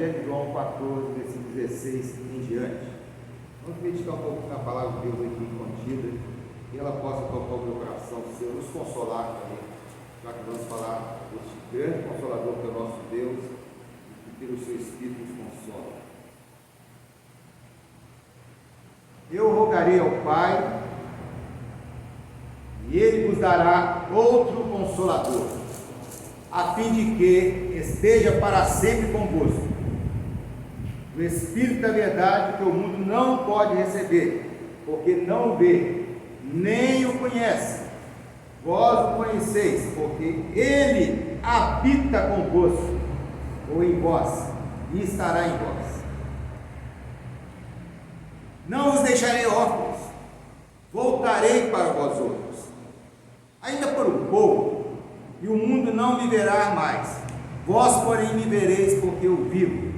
Evangelho de João 14, versículo 16 em diante. Vamos meditar um pouco na palavra de Deus aqui contida, que ela possa tocar o meu coração, o Senhor nos consolar também, já que vamos falar deste grande consolador que é o nosso Deus, e que pelo seu Espírito nos consola. Eu rogarei ao Pai, e Ele vos dará outro Consolador, a fim de que esteja para sempre convosco. O Espírito da verdade, que o mundo não pode receber, porque não o vê, nem o conhece. Vós o conheceis, porque Ele habita convosco, ou em vós, e estará em vós. Não os deixarei órfãos, voltarei para vós outros. Ainda por um pouco, e o mundo não me verá mais. Vós, porém, me vereis, porque eu vivo.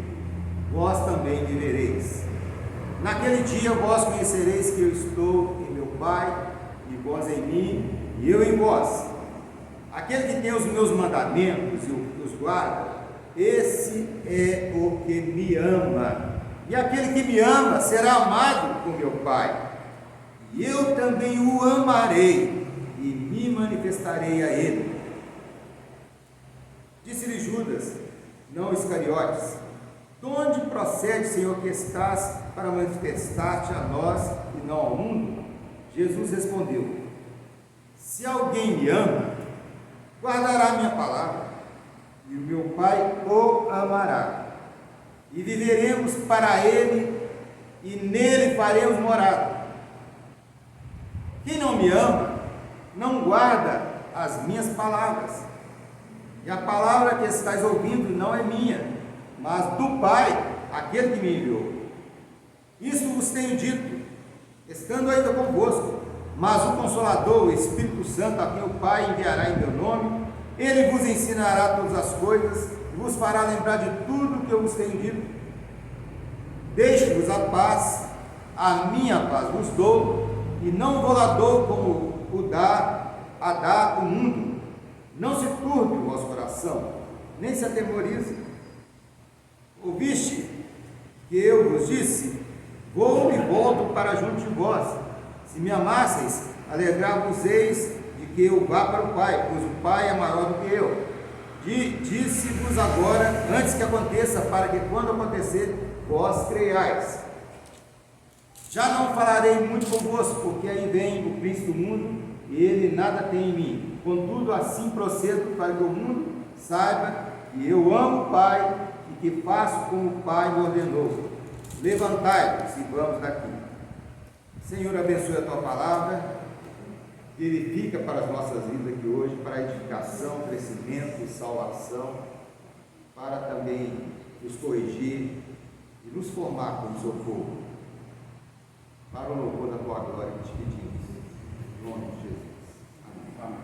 Vós também me vereis. Naquele dia vós conhecereis que eu estou em meu Pai, e vós em mim, e eu em vós. Aquele que tem os meus mandamentos e os guarda, esse é o que me ama. E aquele que me ama será amado por meu Pai, e eu também o amarei e me manifestarei a ele. Disse-lhe Judas, não Iscariotes: de onde procede, Senhor, que estás para manifestar-te a nós e não ao mundo? Jesus respondeu: se alguém me ama, guardará a minha palavra, e o meu Pai o amará. E viveremos para ele, e nele faremos morada. Quem não me ama, não guarda as minhas palavras. E a palavra que estáis ouvindo não é minha, mas do Pai, aquele que me enviou. Isso vos tenho dito, estando ainda convosco. Mas o Consolador, o Espírito Santo, a quem o Pai enviará em meu nome, ele vos ensinará todas as coisas, e vos fará lembrar de tudo que eu vos tenho dito. Deixo-vos a paz, a minha paz vos dou, e não vou lá dou como dá o mundo. Não se turbe o vosso coração, nem se atemorize. Ouviste que eu vos disse: vou e volto para junto de vós. Se me amasseis, alegrar-vos-eis de que eu vá para o Pai, pois o Pai é maior do que eu. Disse-vos agora, antes que aconteça, para que quando acontecer, vós creiais. Já não falarei muito convosco, porque aí vem o príncipe do mundo, e ele nada tem em mim. Contudo, assim procedo, para que o mundo saiba que eu amo o Pai, e que faço como o Pai me ordenou. Levantai-vos e vamos daqui. Senhor, abençoe a tua palavra, vivifica para as nossas vidas aqui hoje, para edificação, crescimento e salvação, para também nos corrigir e nos formar como seu povo, para o louvor da tua glória que te pedimos, em nome de Jesus. Amém.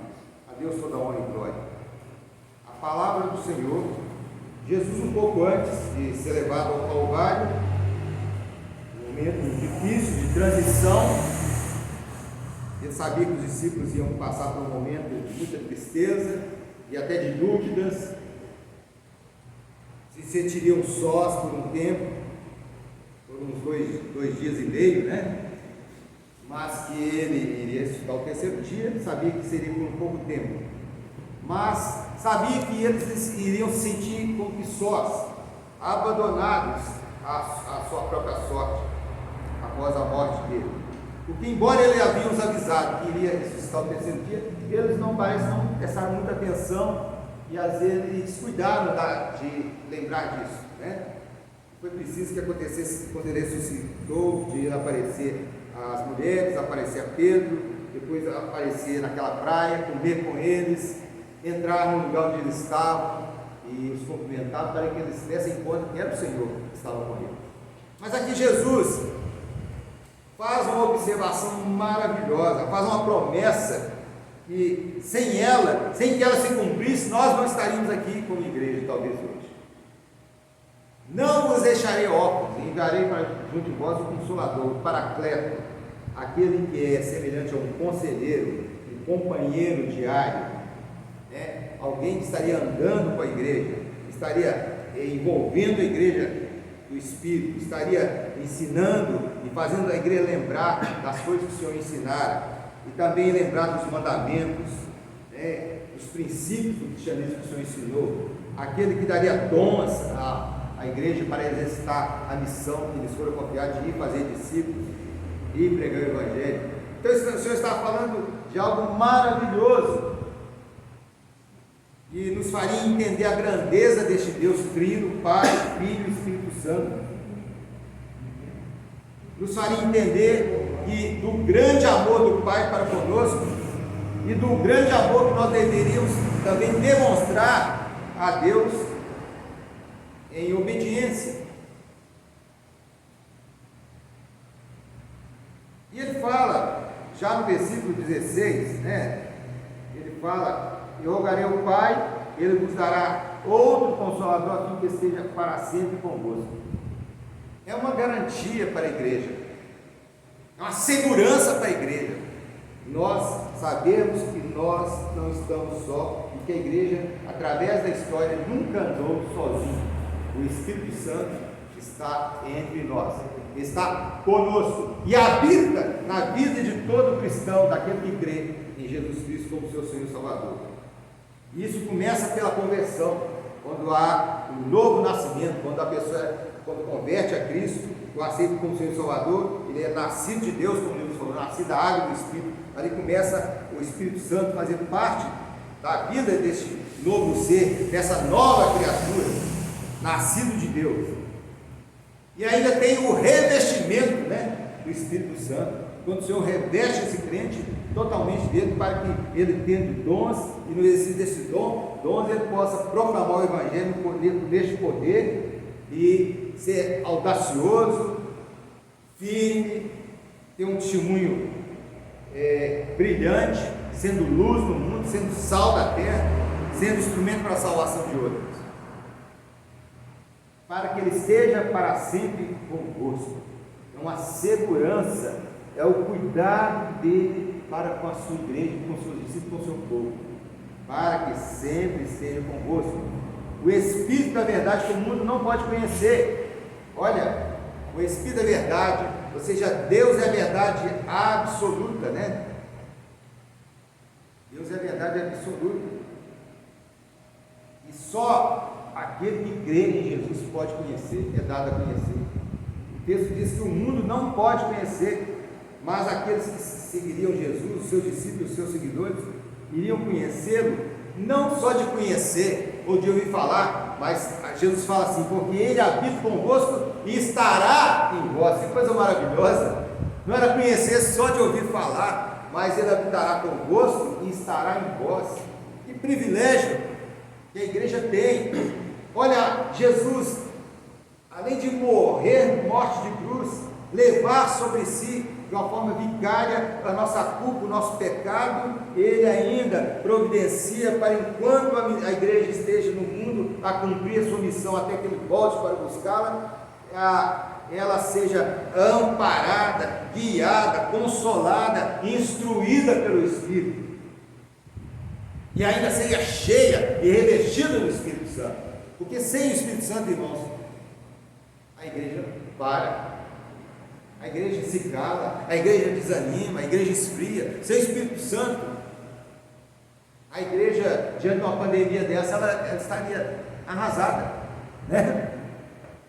A Deus toda honra e glória. A palavra do Senhor, Jesus um pouco antes de ser levado ao Calvário, um momento difícil de transição, ele sabia que os discípulos iam passar por um momento de muita tristeza e até de dúvidas, se sentiriam sós por um tempo, por uns dois dias e meio, né? Mas que ele iria ressuscitar o terceiro dia, sabia que seria por um pouco tempo, mas sabia que eles iriam se sentir como que sós, abandonados à sua própria sorte, após a morte dele. Porque embora ele havia os avisado que iria ressuscitar o terceiro dia, eles não parecem não prestaram muita atenção e às vezes eles descuidaram de lembrar disso, né? Foi preciso que acontecesse quando ele ressuscitou, de aparecer as mulheres, aparecer a Pedro, depois aparecer naquela praia, comer com eles, entrar no lugar onde eles estavam e os cumprimentar para que eles dessem conta que era o Senhor que estava com eles. Mas aqui Jesus faz uma observação maravilhosa, faz uma promessa que sem que ela se cumprisse, nós não estaríamos aqui como igreja, talvez hoje. Não vos deixarei órfãos, enviarei para junto de vós o Consolador, o Paracleto, aquele que é semelhante a um conselheiro, um companheiro diário, né? Alguém que estaria andando com a igreja, estaria envolvendo a igreja do Espírito, estaria ensinando e fazendo a igreja lembrar das coisas que o Senhor ensinara, e também lembrar dos mandamentos, dos princípios do cristianismo que o Senhor ensinou, aquele que daria dons à igreja para exercitar a missão que lhes foram confiados de ir fazer discípulos e pregar o Evangelho. Então o Senhor está falando de algo maravilhoso, e nos faria entender a grandeza deste Deus Trino, Pai, Filho e Espírito Santo. Nos faria entender que do grande amor do Pai para conosco e do grande amor que nós deveríamos também demonstrar a Deus em obediência. E ele fala, já no versículo 16, ele fala: eu rogarei ao Pai, ele nos dará outro Consolador, a fim que esteja para sempre convosco. É uma garantia para a igreja, é uma segurança para a igreja. Nós sabemos que nós não estamos só, e que a igreja, através da história, nunca andou sozinha. O Espírito Santo está entre nós, está conosco e habita na vida de todo cristão, daquele que crê em Jesus Cristo como seu Senhor e Salvador. Isso começa pela conversão, quando há um novo nascimento, quando a pessoa, quando converte a Cristo, o aceita como Senhor e Salvador, ele é nascido de Deus, como Jesus falou, nascido da água e do Espírito. Ali começa o Espírito Santo a fazer parte da vida deste novo ser, dessa nova criatura, nascido de Deus. E ainda tem o revestimento, do Espírito Santo, quando o Senhor reveste esse crente totalmente dele, para que ele, tendo dons, e no exercício desse dons, ele possa proclamar o Evangelho neste poder, e ser audacioso, firme, ter um testemunho brilhante, sendo luz no mundo, sendo sal da terra, sendo instrumento para a salvação de outros, para que ele esteja para sempre convosco. É uma segurança, é o cuidado dele para com a sua igreja, com os seus discípulos, com o seu povo, para que sempre esteja convosco. O Espírito da verdade que o mundo não pode conhecer. Olha, o Espírito da verdade, ou seja, Deus é a verdade absoluta, Deus é a verdade absoluta, e só aquele que crê em Jesus pode conhecer, é dado a conhecer. O texto diz que o mundo não pode conhecer, mas aqueles que seguiriam Jesus, os seus discípulos, os seus seguidores, iriam conhecê-lo, não só de conhecer ou de ouvir falar, mas Jesus fala assim: porque ele habita convosco e estará em vós. Que coisa maravilhosa! Não era conhecer só de ouvir falar, mas ele habitará convosco e estará em vós. Que privilégio que a igreja tem! Olha, Jesus, além de morrer morte de cruz, levar sobre si de uma forma vicária a nossa culpa, o nosso pecado, ele ainda providencia para, enquanto a igreja esteja no mundo, a cumprir a sua missão até que ele volte para buscá-la, ela seja amparada, guiada, consolada, instruída pelo Espírito, e ainda seja cheia e revestida do Espírito Santo, porque sem o Espírito Santo, irmãos, a igreja para. A igreja se cala, a igreja desanima, a igreja esfria. Sem o Espírito Santo, a igreja, diante de uma pandemia dessa, ela estaria arrasada,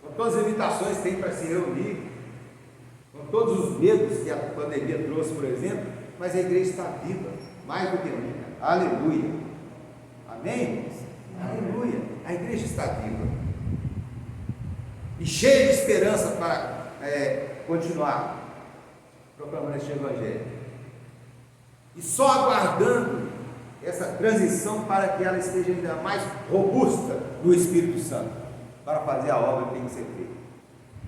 com todas as limitações que tem para se reunir, com todos os medos que a pandemia trouxe, por exemplo, mas a igreja está viva, mais do que nunca. Aleluia. Amém, irmãos? Aleluia. A igreja está viva e cheia de esperança para continuar proclamando este Evangelho, e só aguardando essa transição para que ela esteja ainda mais robusta no Espírito Santo, para fazer a obra que tem que ser feita.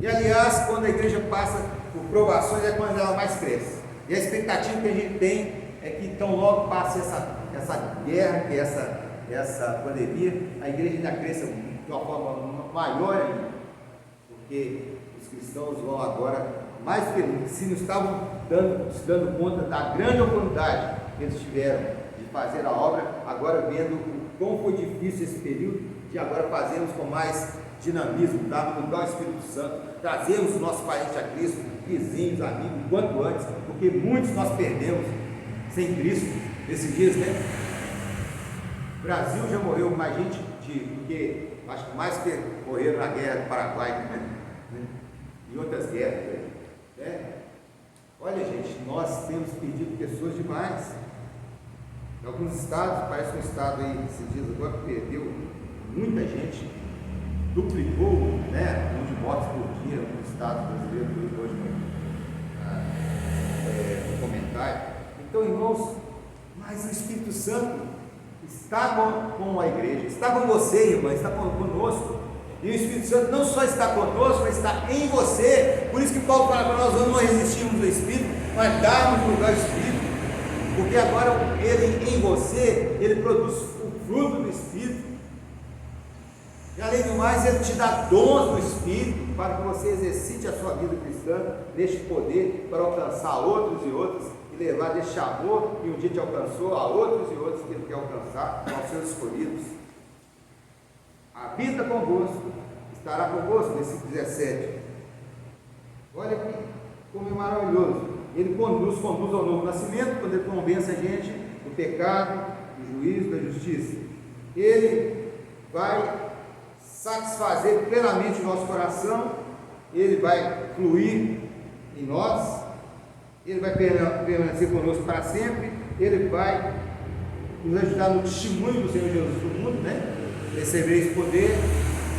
E aliás, quando a igreja passa por provações, é quando ela mais cresce, e a expectativa que a gente tem é que tão logo passe essa guerra, que essa pandemia, a igreja ainda cresça de uma forma maior ainda, porque os cristãos vão agora, mais do que nunca, se não estavam se dando conta da grande oportunidade que eles tiveram de fazer a obra, agora vendo o quão foi difícil esse período, de agora fazermos com mais dinamismo, darmos lugar ao Espírito Santo, trazermos o nosso parente a Cristo, vizinhos, amigos, quanto antes, porque muitos nós perdemos sem Cristo nesses dias, né? O Brasil já morreu mais gente porque acho que mais que morreram na guerra do Paraguai, né? E outras guerras, né? Olha, gente, nós temos perdido pessoas demais. Em alguns estados, parece um estado aí, esses dias agora, que perdeu muita gente, duplicou, né, o número de mortes por dia no estado brasileiro, hoje no comentário. Então, irmãos, mas o Espírito Santo está com a igreja, está com você, irmã, está conosco. E o Espírito Santo não só está conosco, mas está em você. Por isso que Paulo fala para nós não resistirmos do Espírito, mas darmos lugar ao Espírito. Porque agora ele em você, ele produz o fruto do Espírito. E além do mais, ele te dá dons do Espírito para que você exercite a sua vida cristã neste poder para alcançar outros e outros e levar deste amor que um dia te alcançou a outros e outros que ele quer alcançar aos seus escolhidos. Habita convosco, estará convosco, versículo 17. Olha aqui como é maravilhoso. Ele nos conduz ao novo nascimento, quando ele convence a gente do pecado, do juízo, da justiça. Ele vai satisfazer plenamente o nosso coração, ele vai fluir em nós, ele vai permanecer conosco para sempre, ele vai nos ajudar no testemunho do Senhor Jesus no mundo, né? Recebereis poder,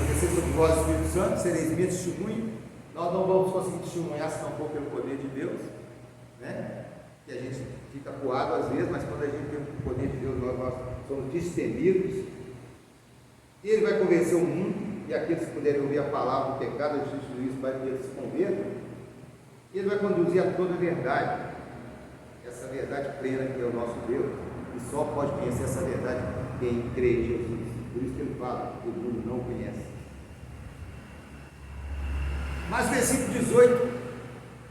descer sobre vós o Espírito Santo, sereis minha testemunha. Nós não vamos conseguir testemunhar se não for pelo poder de Deus, né? Que a gente fica coado às vezes, mas quando a gente tem o poder de Deus, nós somos destemidos. E ele vai convencer o mundo, e aqueles que puderem ouvir a palavra do pecado, do justiça e do juízo, para que eles se convertam. E ele vai conduzir a toda a verdade, essa verdade plena que é o nosso Deus, e só pode conhecer essa verdade quem crê em Jesus. Por isso que ele fala que o mundo não conhece. Mas versículo 18,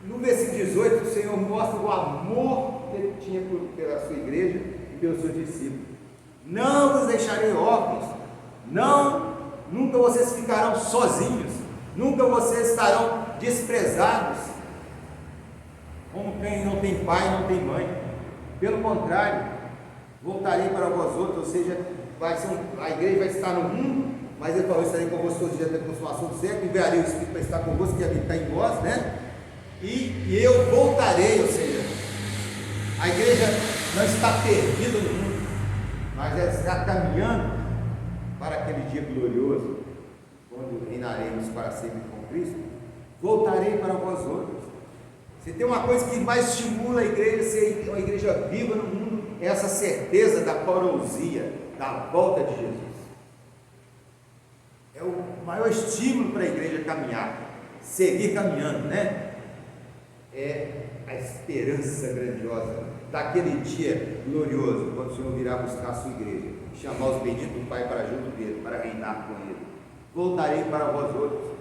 no versículo 18, o Senhor mostra o amor que ele tinha pela sua igreja e pelos seus discípulos. Não vos deixarei órfãos, nunca vocês ficarão sozinhos, nunca vocês estarão desprezados, como quem não tem pai, não tem mãe. Pelo contrário, voltarei para vós outros, ou seja, a igreja vai estar no mundo, mas ele falou: estarei convosco todos os dias até a consumação do século, enviarei o Espírito para estar convosco, que habitar em vós, né? E eu voltarei, ou seja, a igreja não está perdida no mundo, mas ela está caminhando para aquele dia glorioso, quando reinaremos para sempre com Cristo. Voltarei para vós outros. Se tem uma coisa que mais estimula a igreja a ser uma igreja viva no mundo, é essa certeza da parousia, da volta de Jesus. É o maior estímulo para a igreja caminhar, seguir caminhando, né? É a esperança grandiosa daquele dia glorioso, quando o Senhor virá buscar a sua igreja, chamar os benditos do Pai para junto dele, para reinar com ele. Voltarei para vós outros.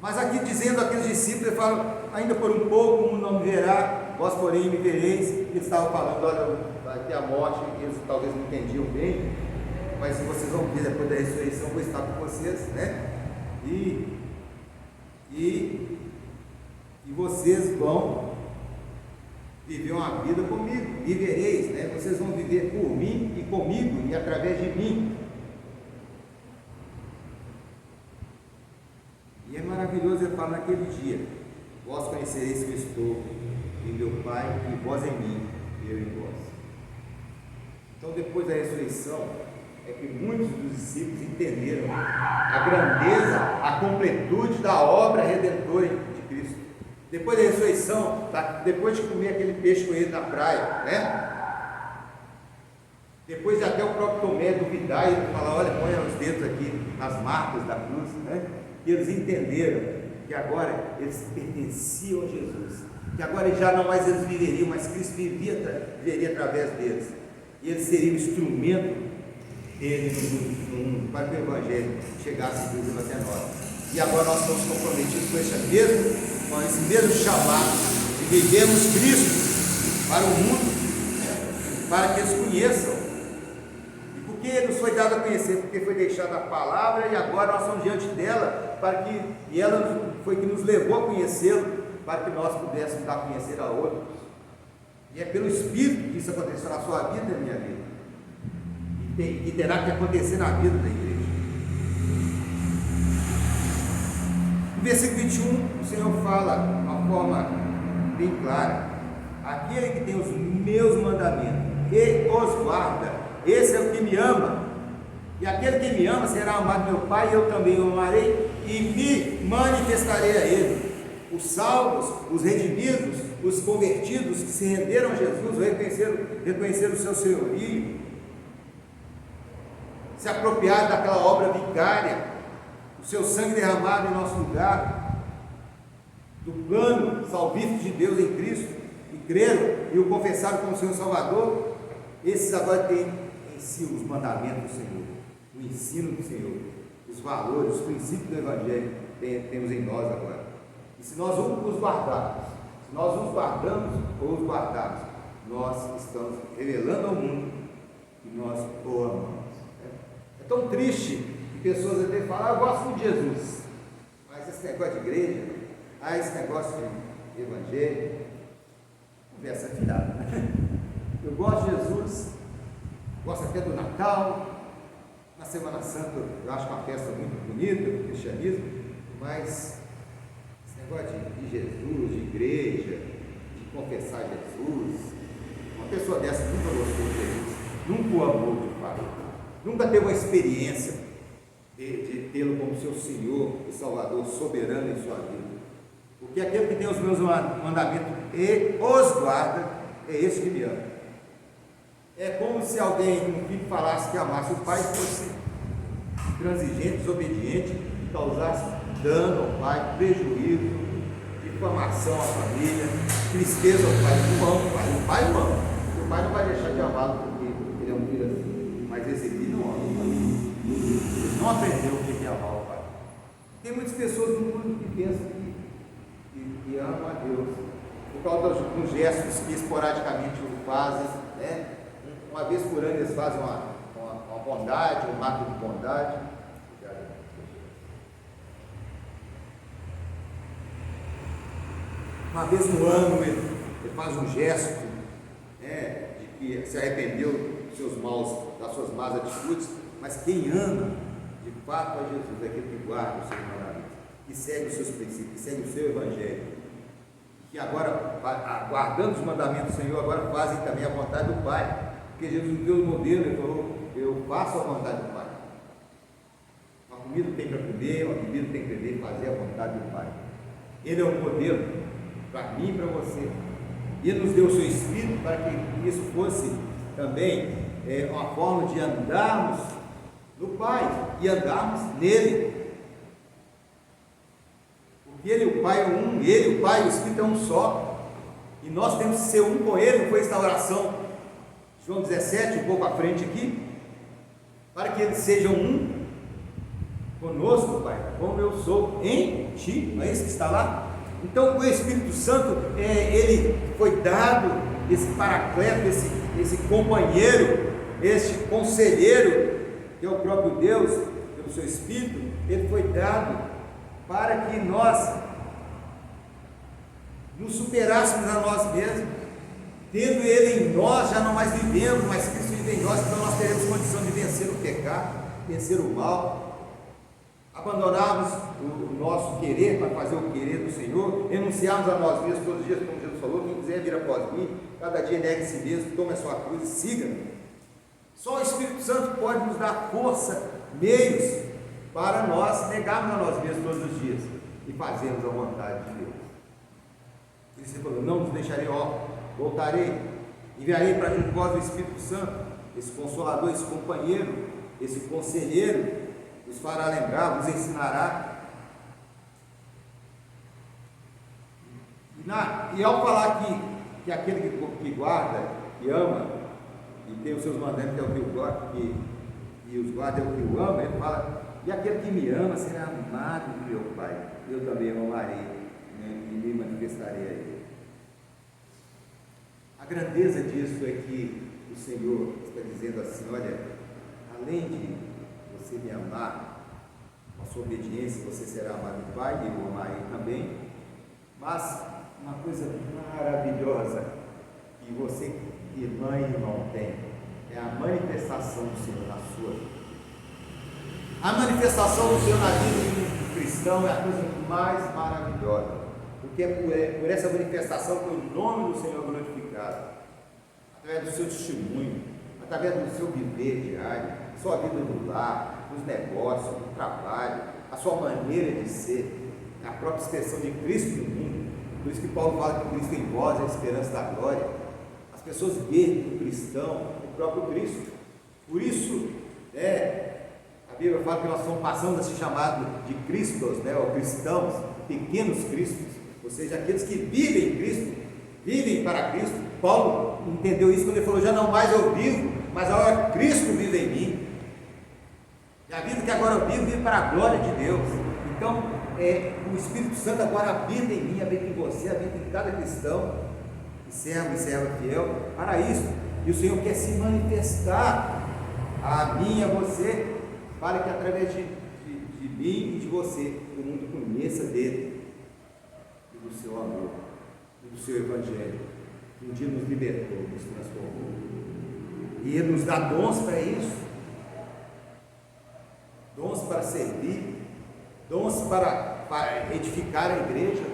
Mas aqui dizendo àqueles discípulos, ele fala: ainda por um pouco o mundo não me verá, vós porém me vereis. Ele estava falando: olha, vai ter a morte, eles talvez não entendiam bem, mas vocês vão ver depois da ressurreição, eu vou estar com vocês, né? E vocês vão viver uma vida comigo, vivereis, né? Vocês vão viver por mim e comigo e através de mim. E é maravilhoso, ele fala: naquele dia, vós conhecereis que eu estou em meu Pai e vós em mim, eu em vós. Então, depois da ressurreição, é que muitos dos discípulos entenderam a grandeza, a completude da obra redentora de Cristo. Depois da ressurreição, depois de comer aquele peixe com ele na praia, né? Depois de até o próprio Tomé duvidar e falar: olha, põe os dedos aqui nas marcas da cruz, né? E eles entenderam que agora eles pertenciam a Jesus, que agora já não mais eles viveriam, mas Cristo viveria através deles, e eles seriam instrumento dele no mundo, para que o Evangelho chegasse inclusive até nós. E agora nós estamos comprometidos com esse mesmo chamado de vivermos Cristo para o mundo, para que eles conheçam. E porque que nos foi dado a conhecer, porque foi deixada a palavra e agora nós estamos diante dela, e ela foi que nos levou a conhecê-lo, para que nós pudéssemos dar a conhecer a outros. E é pelo Espírito que isso aconteceu na sua vida e na minha vida, e terá que acontecer na vida da igreja. No versículo 21, o Senhor fala de uma forma bem clara: aquele que tem os meus mandamentos e os guarda, esse é o que me ama, e aquele que me ama será amado meu Pai, e eu também o amarei e me manifestarei a ele. Os salvos, os redimidos, os convertidos que se renderam a Jesus, reconheceram o seu senhorio, se apropriaram daquela obra vicária, o seu sangue derramado em nosso lugar, do plano salvífico de Deus em Cristo, e creram e o confessaram como Senhor Salvador. Esses agora têm em si os mandamentos do Senhor, o ensino do Senhor, os valores, os princípios do Evangelho temos em nós agora. E se nós os guardarmos, se nós os guardamos ou os guardarmos, nós estamos revelando ao mundo que nós o amamos. É tão triste que pessoas até falam: eu gosto muito de Jesus, mas esse negócio de igreja, esse negócio de evangelho, conversa fiada, né? Eu gosto de Jesus, gosto até do Natal, na Semana Santa eu acho uma festa muito bonita do cristianismo, mas esse negócio de Jesus, de igreja, de confessar Jesus, uma pessoa dessa nunca gostou de Jesus, nunca o amou de fato, nunca teve uma experiência de tê-lo como seu Senhor e Salvador soberano em sua vida. Porque aquele que tem os meus mandamentos e os guarda, é esse que me ama. É como se alguém, um filho, falasse que amasse o pai, fosse intransigente, desobediente, causasse dano ao pai, prejuízo, difamação à família, tristeza ao pai. Não ama o pai, o pai o ama. O pai não vai deixar de amá-lo porque ele é um filho assim, mas esse filho não ama o pai. Ele não aprendeu o que é amar o pai. Tem muitas pessoas no mundo que pensam que amam a Deus por causa dos gestos que esporadicamente o fazem, né? Uma vez por ano eles fazem uma bondade, um ato de bondade. Uma vez no ano ele faz um gesto, né, de que se arrependeu das suas más atitudes, mas quem ama de fato a Jesus é aquele que guarda os seus mandamentos, que segue os seus princípios, que segue o seu evangelho, que agora, guardando os mandamentos do Senhor, agora fazem também a vontade do Pai. Porque Jesus deu o modelo, ele falou: eu faço a vontade do Pai. Uma comida tem para comer, uma bebida tem para beber, fazer a vontade do Pai. Ele é um modelo para mim e para você. E Ele nos deu o seu Espírito para que isso fosse também uma forma de andarmos no Pai e andarmos nele. Porque Ele e o Pai é um, Ele, o Pai e o Espírito é um só. E nós temos que ser um com Ele, foi esta oração. João 17, um pouco à frente aqui, para que eles sejam um conosco, Pai, como eu sou em Ti, não é isso que está lá? Então o Espírito Santo, ele foi dado, esse paracleto, esse companheiro, este conselheiro, que é o próprio Deus, pelo seu Espírito, ele foi dado para que nós nos superássemos a nós mesmos. Tendo Ele em nós, já não mais vivemos, mas Cristo vive em nós, então nós teremos condição de vencer o pecado, vencer o mal, abandonarmos o nosso querer para fazer o querer do Senhor, renunciarmos a nós mesmos todos os dias, como Jesus falou: quem quiser vir após mim, cada dia negue a si mesmo, tome a sua cruz e siga. Só o Espírito Santo pode nos dar força, meios, para nós negarmos a nós mesmos todos os dias e fazermos a vontade de Deus. Ele falou: não nos deixarei órfãos, voltarei, enviarei para junto de vós o Espírito Santo, esse Consolador, esse companheiro, esse conselheiro, nos fará lembrar, nos ensinará. E ao falar que aquele que guarda, que ama, e tem os seus mandamentos, que é o que o guarda, e os guarda é o que o ama, ele fala: e aquele que me ama será amado do meu Pai, eu também o amarei, né, e me manifestarei a ele. A grandeza disso é que o Senhor está dizendo assim: olha, a além de você me amar, com a sua obediência, você será amado do Pai, e eu amarei também. Mas uma coisa maravilhosa que você, irmã e irmão, tem, é a manifestação do Senhor na sua vida. A manifestação do Senhor na vida do cristão é a coisa mais maravilhosa, porque é por essa manifestação que o nome do Senhor é glorificado, através do seu testemunho, através do seu viver diário, sua vida no lar, nos negócios, no trabalho, a sua maneira de ser, a própria expressão de Cristo no mundo. Por isso que Paulo fala que Cristo em vós é a esperança da glória. As pessoas veem no cristão o próprio Cristo. Por isso, a Bíblia fala que nós passamos a ser chamados de Cristos, ou cristãos, pequenos cristos, ou seja, aqueles que vivem em Cristo, vivem para Cristo. Paulo entendeu isso quando ele falou: já não mais eu vivo, mas agora Cristo vive em mim. E a vida que agora eu vivo para a glória de Deus. Então, o Espírito Santo agora habita em mim, habita em você, habita em cada cristão, servo e serva fiel, para isso. E o Senhor quer se manifestar a mim e a você, para que através de mim e de você, o mundo conheça dele, e do seu amor, e do seu evangelho, que um dia nos libertou, nos transformou. E Ele nos dá dons para isso, dons para servir, dons para edificar a igreja,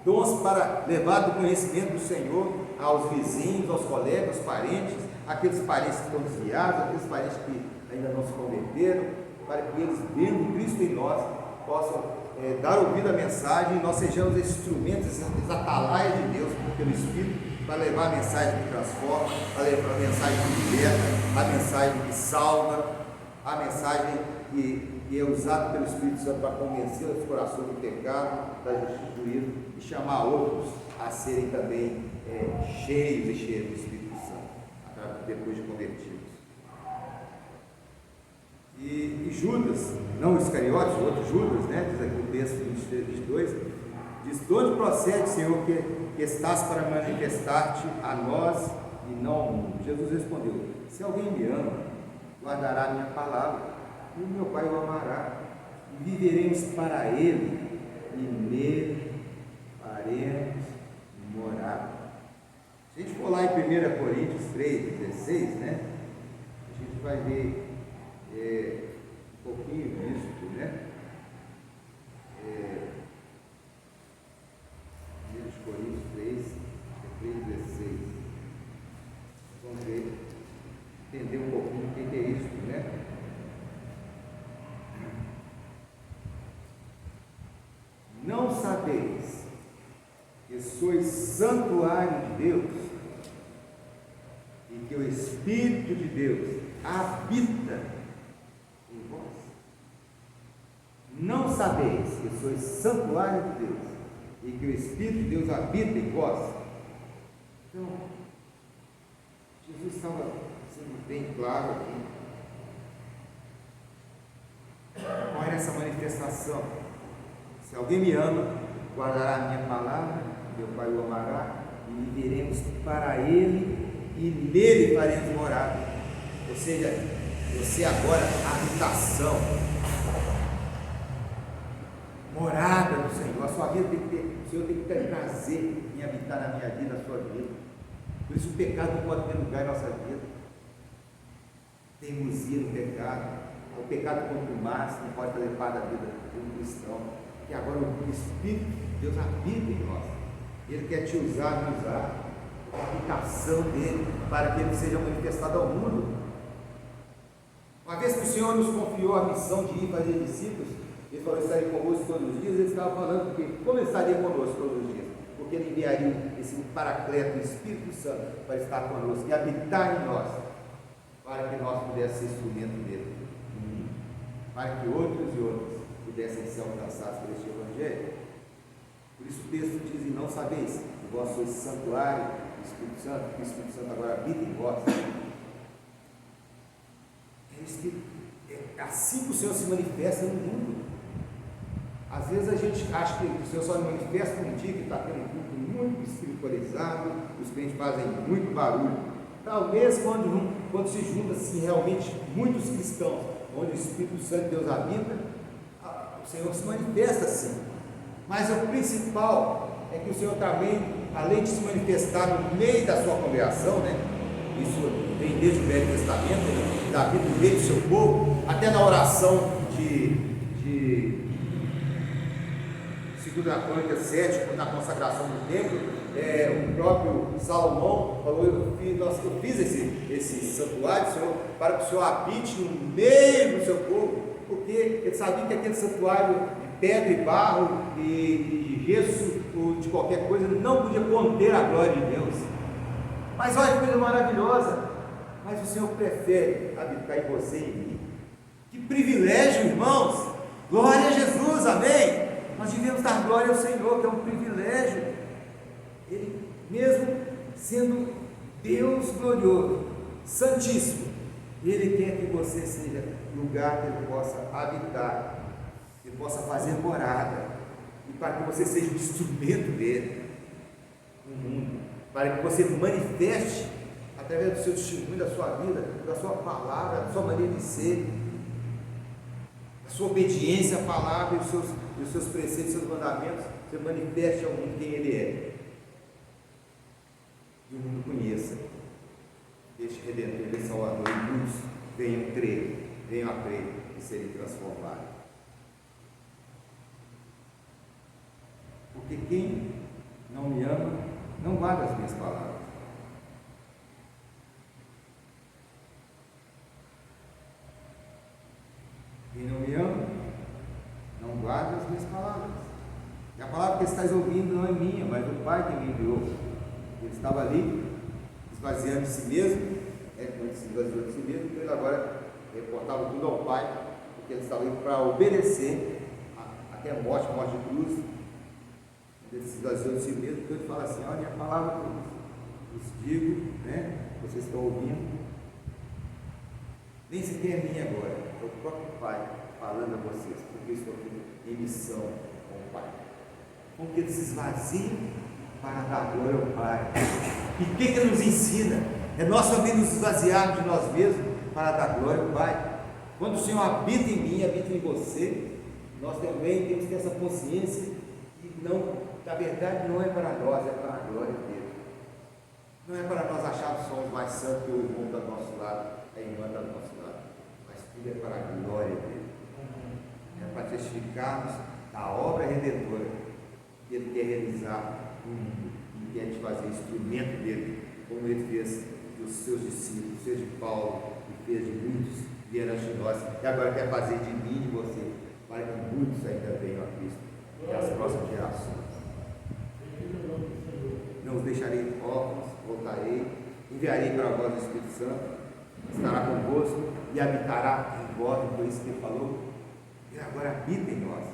dons para levar do conhecimento do Senhor aos vizinhos, aos colegas, aos parentes, aqueles parentes que estão desviados, aqueles parentes que ainda não se converteram, para que eles, vendo Cristo em nós, possam dar ouvido à mensagem e nós sejamos instrumentos, esses atalaias de Deus pelo Espírito, para levar a mensagem que transforma, para levar a mensagem que liberta, a mensagem que salva, a mensagem que é usada pelo Espírito Santo para convencer os corações do pecado, da justiça do juízo, e chamar outros a serem também cheios e cheios do Espírito Santo, depois de convertidos. E Judas, não o Iscariotes, o outro Judas, diz aqui o texto 23, 22, diz: de onde procede, Senhor, que estás para manifestar-te a nós e não ao mundo? Jesus respondeu: se alguém me ama, guardará a minha palavra, e o meu Pai o amará, e viveremos para ele, e nele faremos morada. Se a gente for lá em 1 Coríntios 3,16, a gente vai ver um pouquinho disso, 1 Coríntios 3,16. Vamos ver, entender um pouquinho o que é isso, Não sabeis que sois santuário de Deus e que o Espírito de Deus habita em vós? Não sabeis que sois santuário de Deus e que o Espírito de Deus habita em vós? Então, Jesus estava sendo bem claro aqui. Qual era essa manifestação? Se alguém me ama, guardará a minha palavra, meu Pai o amará, e viveremos para ele, e nele faremos morada. Ou seja, você agora, a habitação, morada do Senhor. A sua vida tem que ter, o Senhor tem que ter prazer em habitar na minha vida, na sua vida. Por isso o pecado não pode ter lugar em nossa vida. Teimosia no pecado, o pecado contumaz não pode fazer parte da vida de um cristão. Que agora o Espírito de Deus habita em nós. Ele quer te usar, me usar, a habitação dele, para que ele seja manifestado ao mundo. Uma vez que o Senhor nos confiou a missão de ir fazer discípulos, ele falou: estaria convosco todos os dias. Ele estava falando que, como ele estaria conosco todos os dias? Porque ele enviaria esse paracleto, o Espírito Santo, para estar conosco e habitar em nós, para que nós pudéssemos ser instrumento dele, para que outros e outros pudessem ser alcançados por este Evangelho. Por isso o texto diz: e não sabeis que vós sois santuário do Espírito Santo, que o Espírito Santo agora habita em vós. É assim que o Senhor se manifesta no mundo. Às vezes a gente acha que o Senhor só manifesta num dia que está tendo um culto muito espiritualizado, os crentes fazem muito barulho. Talvez quando quando se junta assim, realmente muitos cristãos, onde o Espírito Santo de Deus habita, o Senhor se manifesta assim. Mas o principal é que o Senhor também, além de se manifestar no meio da sua congregação, né? Isso vem desde o Velho Testamento, né? Davi no meio do seu povo, até na oração de 2 Crônicas 7, na consagração do templo, o próprio Salomão falou: eu fiz esse santuário, Senhor, para que o Senhor habite no meio do seu povo, porque ele sabia que aquele santuário de pedra e barro e gesso ou de qualquer coisa não podia conter a glória de Deus. Mas olha que coisa maravilhosa, mas o Senhor prefere habitar em você e em mim. Que privilégio, irmãos! Glória a Jesus, amém? Nós devemos dar glória ao Senhor, que é um privilégio. Ele mesmo sendo Deus glorioso, santíssimo, Ele quer que você seja lugar que Ele possa habitar, que Ele possa fazer morada, e para que você seja um instrumento dEle no mundo, para que você manifeste através do seu testemunho, da sua vida, da sua palavra, da sua maneira de ser, a sua obediência à palavra e os seus preceitos, os seus mandamentos, você manifeste ao mundo quem Ele é, e o mundo conheça este Redentor, este Salvador, e muitos venham a crer e serem transformados. Porque quem não me ama, não guarda as minhas palavras. Quem não me ama, não guarda as minhas palavras. E a palavra que estás ouvindo não é minha, mas do Pai que me enviou. Ele estava ali, esvaziando de si mesmo, quando ele se esvaziou de si mesmo, então ele agora reportava tudo ao Pai, porque ele estava indo para obedecer até a morte de cruz. Ele se esvaziou de si mesmo, então ele fala assim: olha, a palavra que eu vos digo, né, vocês estão ouvindo, nem sequer é minha agora, é o próprio Pai falando a vocês, porque eu estou aqui em missão com o Pai. Como que ele se esvazia para dar glória ao Pai? E o que ele nos ensina? É nós também nos esvaziarmos de nós mesmos para dar glória ao Pai. Quando o Senhor habita em mim, habita em você, nós também temos que ter essa consciência e não, na verdade, não é para nós, é para a glória dele. Não é para nós acharmos que somos mais santos que o irmão está do nosso lado, a irmã está do nosso lado, mas tudo é para a glória dele. É para testificarmos da obra redentora que ele quer realizar no mundo e quer te fazer instrumento dele, como ele fez dos seus discípulos, fez de Paulo e fez de muitos vieram antes de nós, e agora quer fazer de mim e de você, para que muitos ainda venham a Cristo e as próximas gerações. Não os deixarei órfãos, voltarei, enviarei para vós o Espírito Santo, estará convosco e habitará em vós. Foi isso que ele falou. Ele agora habita em nós.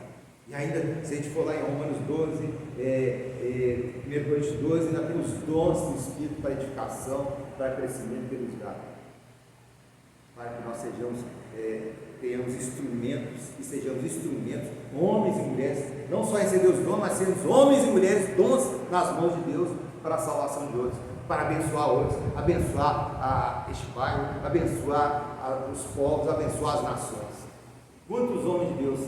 E ainda, se a gente for lá em Romanos 12, 1 Coríntios 12, ainda tem os dons do Espírito para edificação, para crescimento que ele nos dá, para que nós tenhamos instrumentos e sejamos instrumentos, homens e mulheres, não só receber os dons, mas sermos homens e mulheres, dons nas mãos de Deus para a salvação de outros, para abençoar outros, abençoar este bairro, abençoar os povos, abençoar as nações. Quantos homens de Deus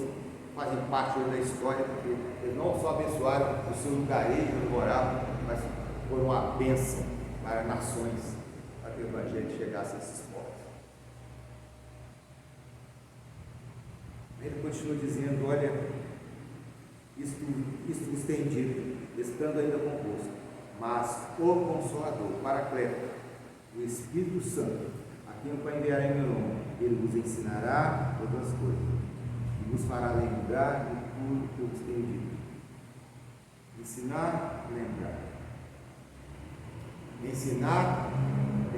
fazem parte hoje da história, porque eles não só abençoaram o seu lugarejo onde moravam, mas foram uma bênção para nações, para que o Evangelho chegasse a esses povos. Ele continua dizendo: olha, isto vos tem dito, estando ainda convosco, mas o Consolador, Paracleto, o Espírito Santo, a quem o Pai enviará em meu nome, ele vos ensinará todas as coisas, e vos fará lembrar de tudo que eu vos tenho dito. Ensinar, lembrar. Ensinar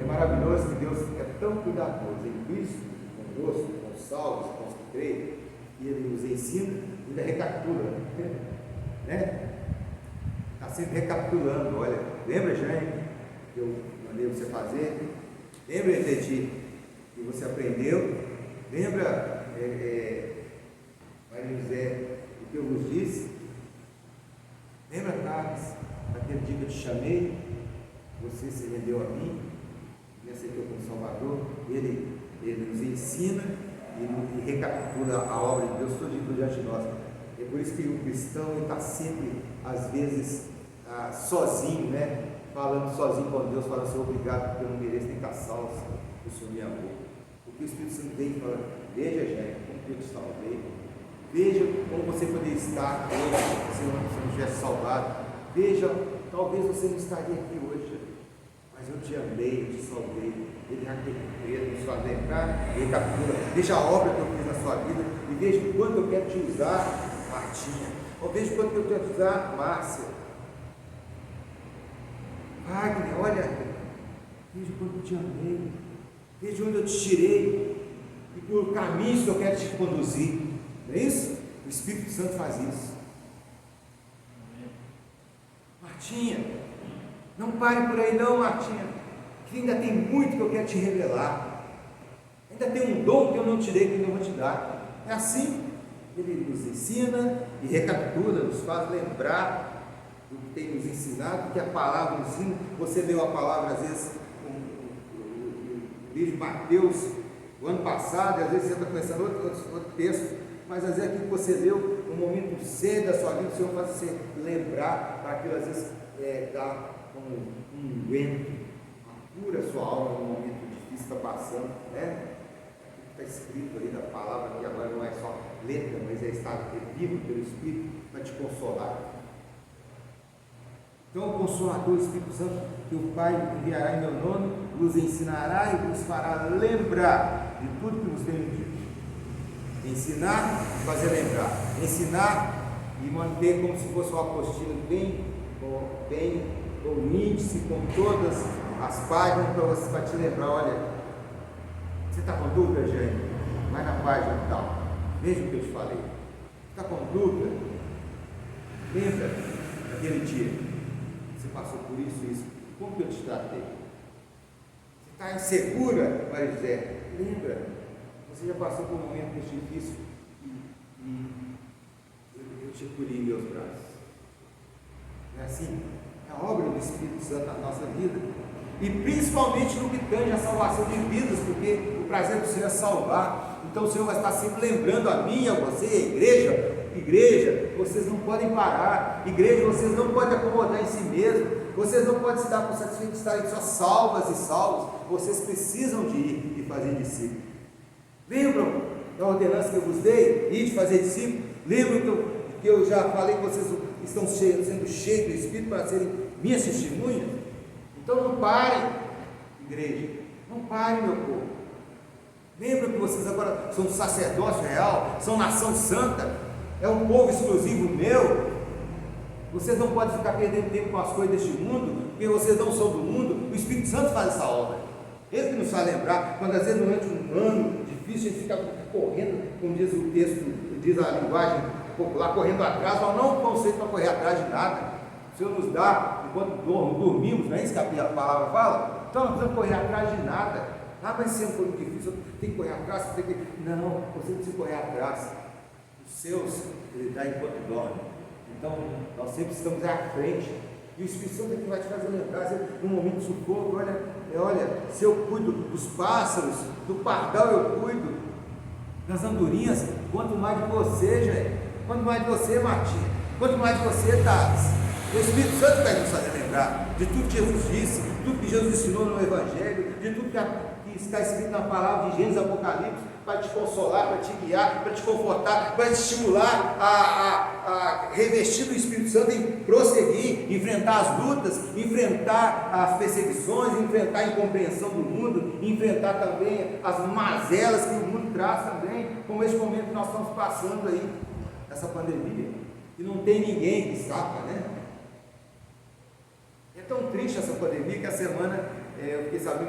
é maravilhoso, que Deus é tão cuidadoso em Cristo, conosco, com os salvos, com os que creem, e Ele nos ensina e ainda recapitula, né? Está sempre recapitulando. Olha, lembra, Jane, que eu mandei você fazer? Lembra, Teti, que você aprendeu? Lembra, Maria José, o que eu vos disse? Lembra, Carlos, daquele dia que eu te chamei, você se rendeu a mim, Pensa que eu como Salvador, Ele nos ensina e recapitula a obra de Deus todinha diante de nós. É por isso que o cristão está sempre, às vezes, sozinho, né? Falando sozinho com Deus, falando assim, obrigado porque eu não mereço nem estar salvo, o Senhor me amou. Porque o Espírito Santo vem e fala, veja, gente, como eu te salvei, veja como você poderia estar hoje, se você não tivesse salvado, veja, talvez você não estaria aqui hoje, mas eu te amei, eu te salvei. Ele recapitula, nos faz lembrar, recapitula, veja a obra que eu fiz na sua vida, e veja o quanto eu quero te usar, Martinha, ou veja o quanto eu quero te usar, Márcia, Wagner, olha, veja o quanto eu te amei, veja onde eu te tirei, e por caminhos que eu quero te conduzir, não é isso? O Espírito Santo faz isso. Martinha, não pare por aí não, Martinha, que ainda tem muito que eu quero te revelar, ainda tem um dom que eu não te dei, que eu não vou te dar. É assim, Ele nos ensina e recapitula, nos faz lembrar do que tem nos ensinado, do que a palavra nos ensina. Você leu a palavra às vezes o livro de Mateus o ano passado, e às vezes você está começando outro texto, mas às vezes aquilo que você leu no momento cedo da sua vida, o Senhor faz você lembrar para aquilo, às vezes dá como um vento, cura a sua alma no momento difícil que está passando, né? Está escrito ali da palavra, que agora não é só letra, mas está vivo pelo Espírito para te consolar. Então, o Consolador, o Espírito Santo, que o Pai enviará em meu nome, vos ensinará e vos fará lembrar de tudo que vos tenho dito. Ensinar e fazer lembrar. Ensinar e manter como se fosse uma apostila bem com índice, com todas as páginas para te lembrar. Olha, você está com dúvida, Jane? Vai na página tal. Veja o que eu te falei. Está com dúvida? Lembra daquele dia. Você passou por isso. Como que eu te tratei? Você está insegura, Maria José? Lembra? Você já passou por um momento difícil e eu te acolhi em meus braços. Não é assim? É a obra do Espírito Santo na nossa vida. E principalmente no que tange a salvação de vidas, porque o prazer do Senhor é salvar. Então o Senhor vai estar sempre lembrando a mim, a você, a igreja, vocês não podem parar. Igreja, vocês não podem acomodar em si mesmos. Vocês não podem se dar por satisfeitos de estarem só salvas e salvos. Vocês precisam de ir e fazer discípulos. Lembram da ordenança que eu vos dei? Ir de fazer discípulos? Lembram que eu já falei que vocês estão sendo cheios do Espírito para serem minhas testemunhas? Então não parem, igreja, não parem, meu povo. Lembra que vocês agora são sacerdócio real, são nação santa, é um povo exclusivo meu. Vocês não podem ficar perdendo tempo com as coisas deste mundo, porque vocês não são do mundo. O Espírito Santo faz essa obra. Ele que nos faz lembrar, quando às vezes durante um ano difícil a gente fica correndo, como diz o texto, diz a linguagem popular, correndo atrás, mas não conceito para correr atrás de nada. O Senhor nos dá, enquanto dormimos, não é isso que a palavra fala? Então não precisamos correr atrás de nada. Mas se for muito difícil, tem que correr atrás, tem que... Não, você não precisa correr atrás. Os seus, Ele dá enquanto dorme. Então, nós sempre estamos à frente. E o Espírito Santo é que vai te fazer lembrar, no momento de sufoco, olha, se eu cuido dos pássaros, do pardal eu cuido, das andorinhas, quanto mais de você, gente, quanto mais de você, Martinha, quanto mais de você, Thales. O Espírito Santo vai nos fazer lembrar de tudo que Jesus disse, de tudo que Jesus ensinou no Evangelho, de tudo que está escrito na palavra de Gênesis, Apocalipse, para te consolar, para te guiar, para te confortar, para te estimular a revestir do Espírito Santo em prosseguir, enfrentar as lutas, enfrentar as perseguições, enfrentar a incompreensão do mundo, enfrentar também as mazelas que o mundo traz também, como esse momento que nós estamos passando aí, essa pandemia, e não tem ninguém que escapa, né? É tão triste essa pandemia que a semana eu fiquei sabendo